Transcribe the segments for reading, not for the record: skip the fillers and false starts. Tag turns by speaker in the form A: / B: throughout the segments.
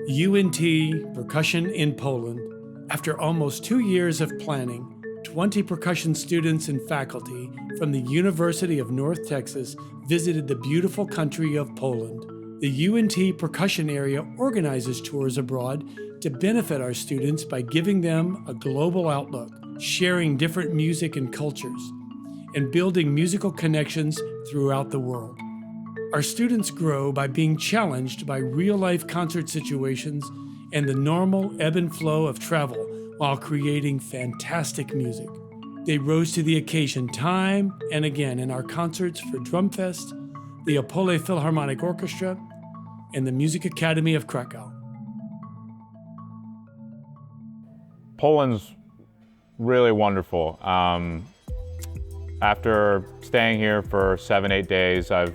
A: UNT Percussion in Poland. After almost 2 years of planning, 20 percussion students and faculty from the University of North Texas visited the beautiful country of Poland. The UNT Percussion Area organizes tours abroad to benefit our students by giving them a global outlook, sharing different music and cultures, and building musical connections throughout the world. Our students grow by being challenged by real-life concert situations and the normal ebb and flow of travel while creating fantastic music. They rose to the occasion time and again in our concerts for Drumfest, the Opole Philharmonic Orchestra, and the Music Academy of Krakow.
B: Poland's really wonderful. After staying here for 7-8 days, I've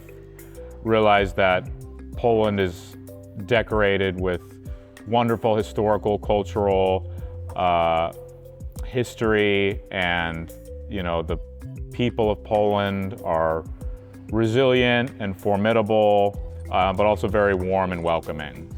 B: realized that Poland is decorated with wonderful historical, cultural history, and the people of Poland are resilient and formidable, but also very warm and welcoming.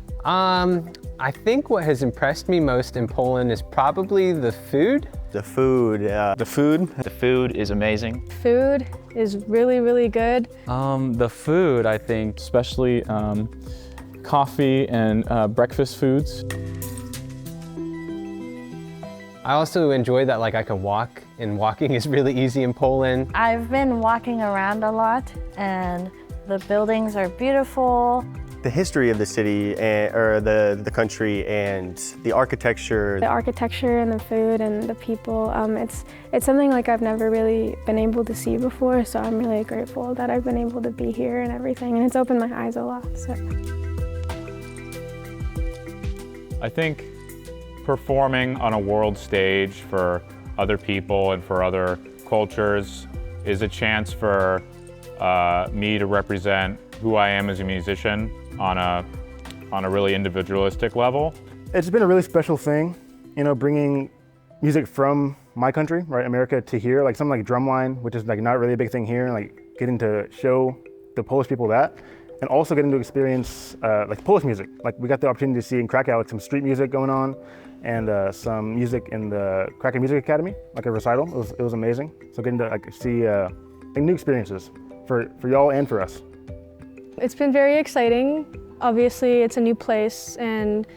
C: I think what has impressed me most in Poland is probably the food.
D: The food, yeah.
E: The food is amazing.
F: Food is really, really good.
G: The food, I think, especially coffee and breakfast foods.
C: I also enjoy that I can walk, and walking is really easy in Poland.
H: I've been walking around a lot, and the buildings are beautiful.
D: The history of the city, or the country, and the architecture.
F: The architecture and the food and the people, it's something I've never really been able to see before, so I'm really grateful that I've been able to be here and everything, and it's opened my eyes a lot. So.
B: I think performing on a world stage for other people and for other cultures is a chance for me to represent who I am as a musician on a really individualistic level.
I: It's been a really special thing, bringing music from my country, right, America, to here, something like drumline, which is not really a big thing here, getting to show the Polish people that, and also getting to experience Polish music. We got the opportunity to see in Krakow some street music going on, and some music in the Krakow Music Academy, a recital. It was amazing. So getting to see new experiences for y'all and for us.
F: It's been very exciting. Obviously, it's a new place, and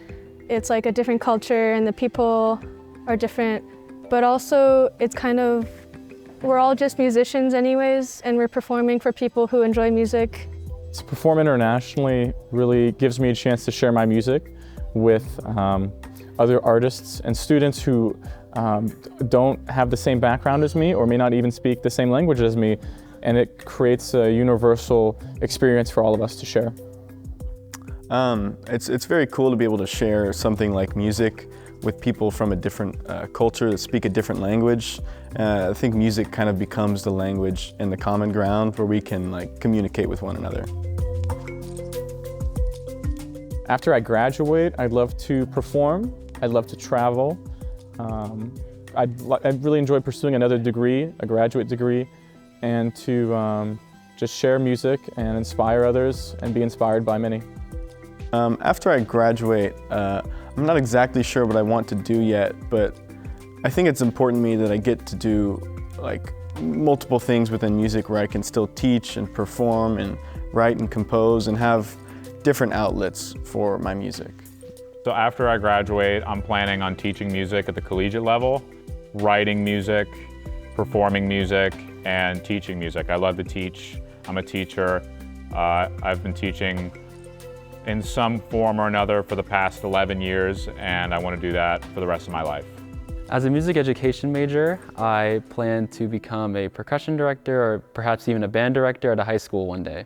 F: it's a different culture, and the people are different. But also, it's we're all just musicians anyways, and we're performing for people who enjoy music.
G: To perform internationally really gives me a chance to share my music with other artists and students who don't have the same background as me, or may not even speak the same language as me. And it creates a universal experience for all of us to share.
E: It's very cool to be able to share something like music with people from a different culture that speak a different language. I think music kind of becomes the language and the common ground where we can communicate with one another.
G: After I graduate, I'd love to perform. I'd love to travel. I'd really enjoy pursuing another degree, a graduate degree, and to just share music and inspire others and be inspired by many.
E: After I graduate, I'm not exactly sure what I want to do yet, but I think it's important to me that I get to do multiple things within music where I can still teach and perform and write and compose and have different outlets for my music.
B: So after I graduate, I'm planning on teaching music at the collegiate level, writing music, performing music, and teaching music. I love to teach. I'm a teacher. I've been teaching in some form or another for the past 11 years, and I want to do that for the rest of my life.
J: As a music education major, I plan to become a percussion director or perhaps even a band director at a high school one day.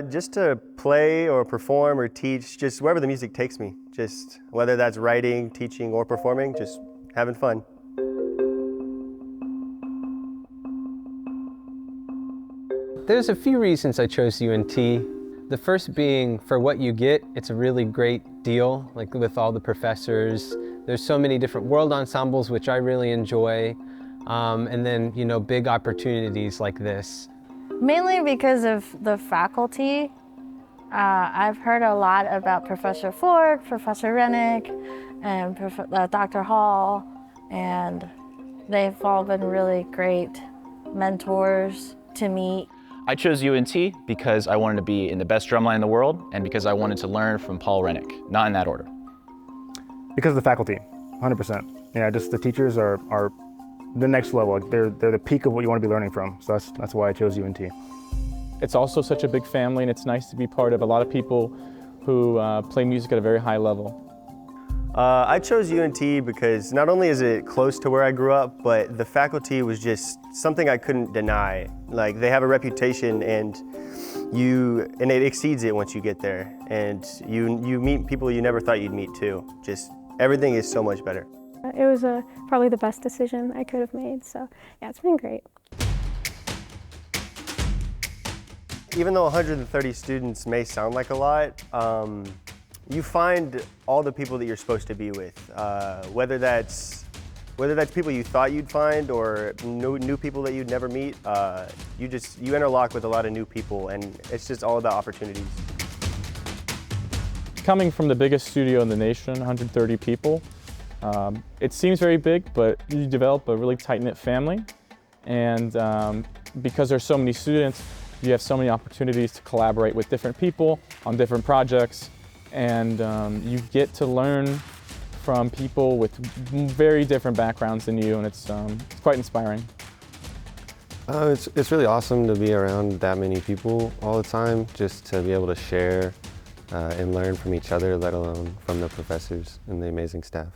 D: Just to play or perform or teach, just wherever the music takes me. Just whether that's writing, teaching, or performing, just having fun.
C: There's a few reasons I chose UNT. The first being, for what you get, it's a really great deal, with all the professors. There's so many different world ensembles, which I really enjoy. And then, big opportunities like this.
H: Mainly because of the faculty. I've heard a lot about Professor Fork, Professor Rennick, and Dr. Hall, and they've all been really great mentors to me.
K: I chose UNT because I wanted to be in the best drumline in the world and because I wanted to learn from Paul Rennick, not in that order.
I: Because of the faculty, 100%. Yeah, just the teachers are the next level. Like they're the peak of what you want to be learning from. So that's why I chose UNT.
G: It's also such a big family, and it's nice to be part of a lot of people who play music at a very high level.
D: I chose UNT because not only is it close to where I grew up, but the faculty was just something I couldn't deny. Like they have a reputation, and it exceeds it once you get there. And you meet people you never thought you'd meet too. Just everything is so much better.
F: It was probably the best decision I could have made, so yeah, it's been great.
D: Even though 130 students may sound like a lot, you find all the people that you're supposed to be with, whether that's people you thought you'd find or new people that you'd never meet. You interlock with a lot of new people, and it's just all about opportunities.
G: Coming from the biggest studio in the nation, 130 people, it seems very big, but you develop a really tight-knit family, and because there's so many students, you have so many opportunities to collaborate with different people on different projects, and you get to learn from people with very different backgrounds than you, and it's quite inspiring.
L: It's really awesome to be around that many people all the time, just to be able to share and learn from each other, let alone from the professors and the amazing staff.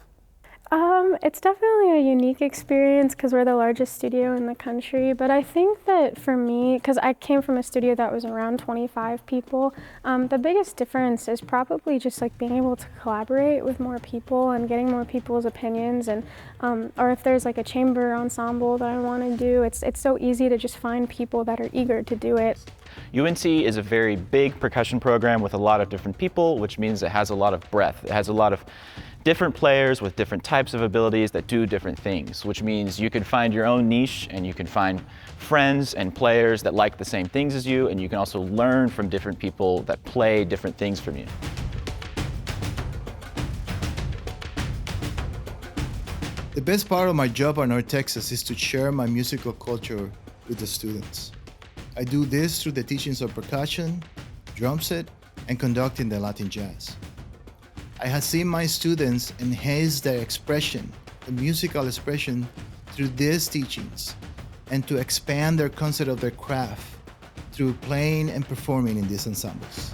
F: It's definitely a unique experience because we're the largest studio in the country, but I think that for me, because I came from a studio that was around 25 people, the biggest difference is probably just like being able to collaborate with more people and getting more people's opinions, and or if there's like a chamber ensemble that I want to do, it's so easy to just find people that are eager to do it.
K: UNT is a very big percussion program with a lot of different people, which means it has a lot of breadth. It has a lot of different players with different types of abilities that do different things, which means you can find your own niche, and you can find friends and players that like the same things as you, and you can also learn from different people that play different things from you.
M: The best part of my job at North Texas is to share my musical culture with the students. I do this through the teachings of percussion, drum set, and conducting the Latin jazz. I have seen my students enhance their expression, the musical expression, through these teachings, and to expand their concept of their craft through playing and performing in these ensembles.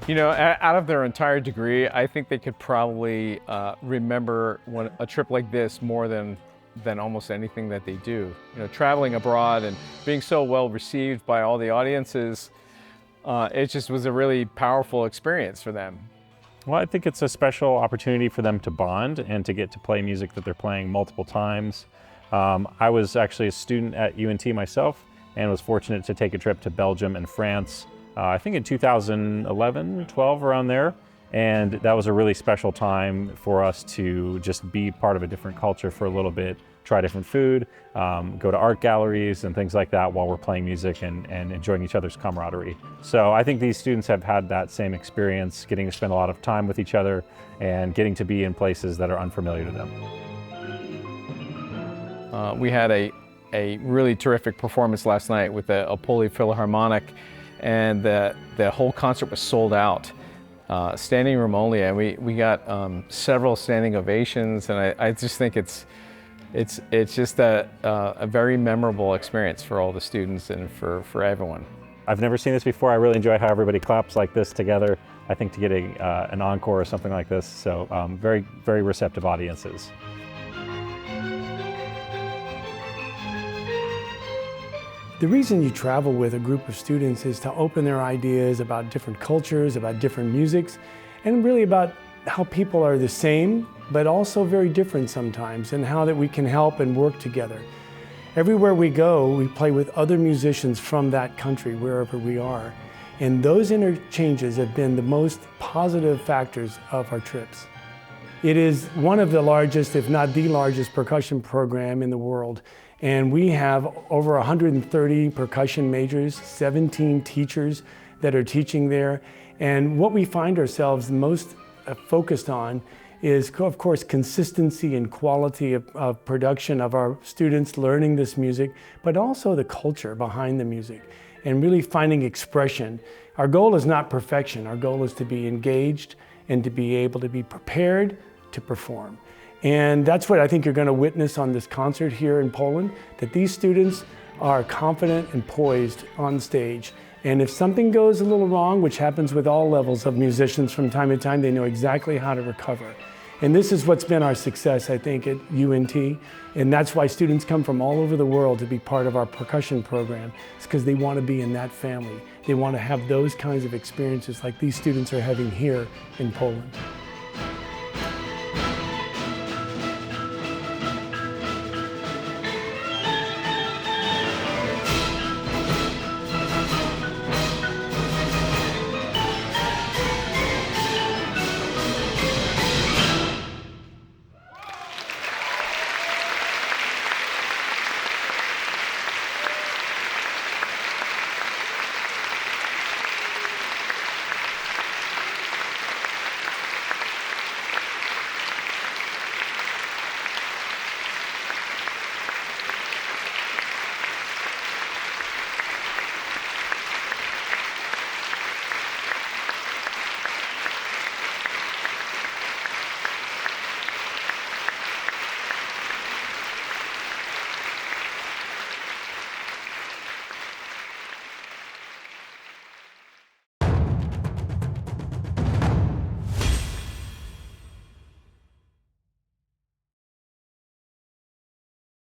N: You know, out of their entire degree, I think they could probably remember a trip like this more than almost anything that they do. You know, traveling abroad and being so well received by all the audiences, it just was a really powerful experience for them.
O: Well, I think it's a special opportunity for them to bond and to get to play music that they're playing multiple times. I was actually a student at UNT myself and was fortunate to take a trip to Belgium and France, I think in 2011, 12, around there. And that was a really special time for us to just be part of a different culture for a little bit, try different food, go to art galleries and things like that while we're playing music and enjoying each other's camaraderie. So I think these students have had that same experience, getting to spend a lot of time with each other and getting to be in places that are unfamiliar to them.
N: We had a really terrific performance last night with the Opole Philharmonic, and the whole concert was sold out. Standing room only, and we got several standing ovations, and I just think it's just a very memorable experience for all the students and for everyone.
O: I've never seen this before. I really enjoy how everybody claps like this together. I think to get an encore or something like this, so very, very receptive audiences.
A: The reason you travel with a group of students is to open their ideas about different cultures, about different musics, and really about how people are the same, but also very different sometimes, and how that we can help and work together. Everywhere we go, we play with other musicians from that country, wherever we are. And those interchanges have been the most positive factors of our trips. It is one of the largest, if not the largest, percussion program in the world. And we have over 130 percussion majors, 17 teachers that are teaching there. And what we find ourselves most focused on is, of course, consistency and quality of production of our students learning this music, but also the culture behind the music and really finding expression. Our goal is not perfection. Our goal is to be engaged and to be able to be prepared to perform. And that's what I think you're going to witness on this concert here in Poland, that these students are confident and poised on stage. And if something goes a little wrong, which happens with all levels of musicians from time to time, they know exactly how to recover. And this is what's been our success, I think, at UNT. And that's why students come from all over the world to be part of our percussion program. It's because they want to be in that family. They want to have those kinds of experiences like these students are having here in Poland.